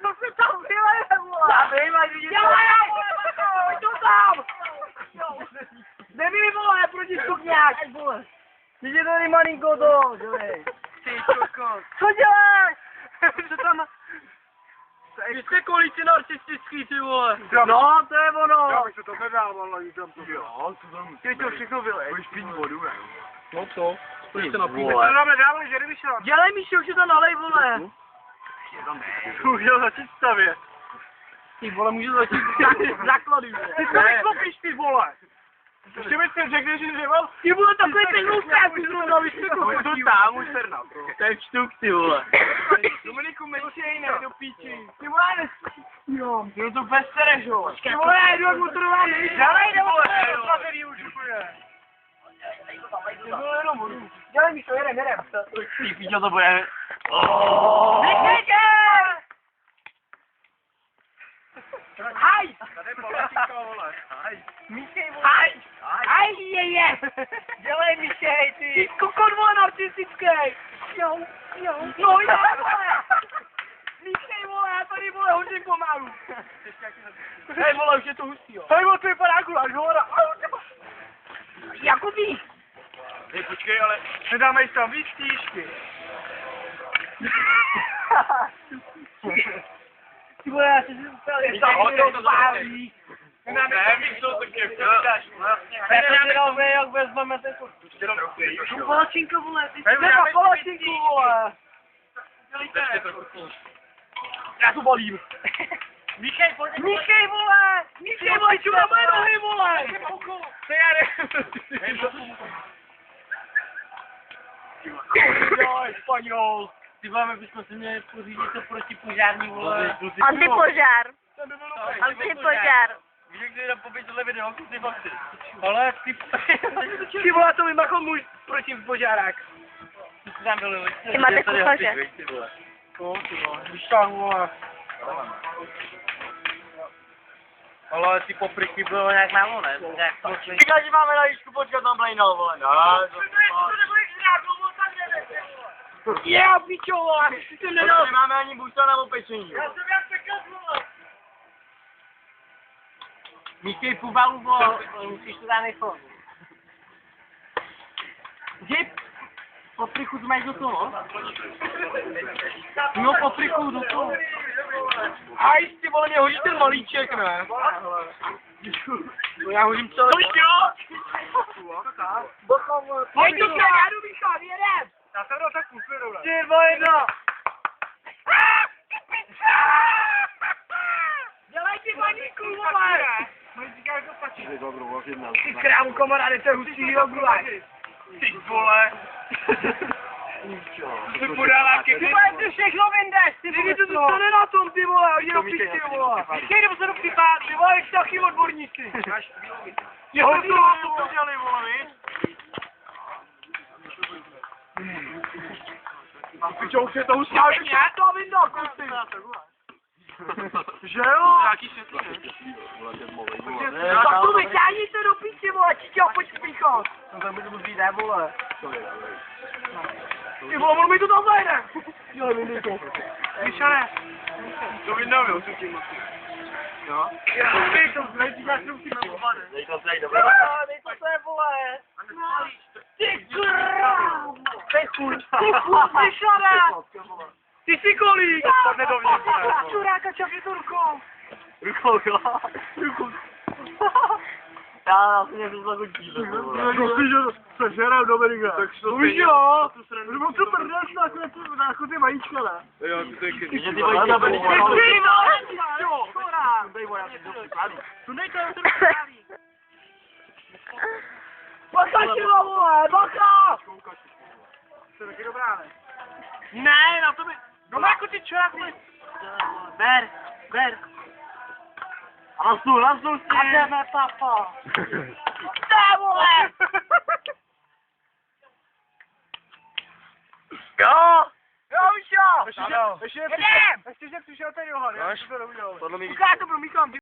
Co se tam vyleje, vole? Já vím, až vidíš to. Pojď to tam! Neví, vole, proti stupňák! Ty je tady malinko to, dělej. Ty kokos. Co děláš? Co tam... Vy jste kolici narcistický, ty vole. No, to je ono. Já bych se to nedával, ale tam to Jo, to tam. Ty to všechno vylej. budeš pít vodu, ne? No co? Pojď se napít. Vole. To dáme dávali, že kdyby šel. Dělej mi už je to nalej, vole. Můžu začít stavět. Ty vole, můžu začít základy, vole. Ty to vyklopíš, ty vole. Ještě mi si řekneš, že nemal. Ty vole, takový ten louskák už zrovna vyštěkl. Pojď to tam, už se na to. To je štuk, ty vole. Dominiku, menšej, ne, do píči. Ty vole, jo. Ty to bez sereš, jo. Ty vole, jdu jak motorová nejvíc. Dávej, Ty vole, Svařený už úplně. dělej mi to, jedem. Ty píčo, to bude. Vyklejte! Haj! Tady je palačinka, vole. Míšej, vole. Haj! Haj, je! Dělej, Míšej, Ty ty. kokot, vole, narcistický! Jo. No já, vole! Míšej, vole, já tady, vole, hodně pomalu. Hej, vole, už je to hustý, jo. Hej, to vypadá guláš, hovora. Jakubí! Hej, počkej, ale nedáme jí tam víc tížky. Ty vole, já si úplně rozpálí. Ne, víš co, tak je Nedáme, jak vezmeme ten koštu. palačinka, vole, ty Hej, třeba dáme palačinku, vole. Já to balím. Míchej, pojď. Míchej, vole! Míchej, vole, ču na moje nohy, vole! To já nevím. Jo, Španěl. Ty vole, my bychom si měli pořídit to protipožární, vole. Antipožár. To by bylo Antipožár. Víš, jak jde pobít tohle video, ty fakty. Ale ty... Ty vole, to vymachl můj protipožárák. Ty jsi tam byl, Ty máte kuchaře. Víš tam, vole. Ale ty papriky bylo nějak málo, ne? Říkal, že máme na výšku počkat tam blejnal, vole. Je, pičo, vole, ty jsem nedal. Nemáme ani busta na opečení. Míchej pubalu, vole. Musíš to dát nechovat. Jdi papriku máš do toho? No papriku do toho. Aj, ty vole, mě hodí ten malíček, ne? No já hodím celé. Pojď, Míša, já jdu, Míša, jedem! Já jsem dal tak půl dobré. 3, 2, 1. Dělej ty maníku, vole! Říkáš to pačí. Ty krámu, kamaráde, to je hustý guláš. Ty vole. Ty podává Ty vole, ty všechno vyndeš, ty to zůstane na tom, ty vole, hodně do piči, vole. Ty jdeme se do pipa, ty vole, jak taky odborníci. Jo, ty vole, to podělali, vole, víš? Pičo, už je to hustý. Já bych to vyndal, kusy. Že jo? Nějaký světlý, ne? Tak to vytáhněte do piči, vole, čičo, pojď spíchat. No tak by to být ne, vole. Ty vole, ono mi to tam zajde. Jo, vyjde to. Míšane. To vydal, co tím jo? Ty to zvedíš ruky na obane. Dej to tady, dobré. Dej to se, vole. Ty krávo. Ty chuj, ty šara. Ty jsi kolík. Spadne do mě, vole. Čuráka, čapě to rukou. Rukou, jo. Rukou. Já si něco zagočí. Prosím, že se žerem Dominika. Tak to Víš jo. Nebo co prdeš na chodě majíčka, ne? Jo, ty to je Že ty mají Dominika. Ty vole, jo. Chorá. Tu nejde, to nepřáví. Bacha, tělo, vole, bacha. Jsi taky dobrá, ne? Ne, na to by... No jako ty čurák, vole. Ber, ber. A na stůl A jdeme, papa. Ne, vole. Jo! Jo, Míšo. Ještě, že přišel ten Johan, já to neudělal. Podle mě Ukáž to pro Míchom.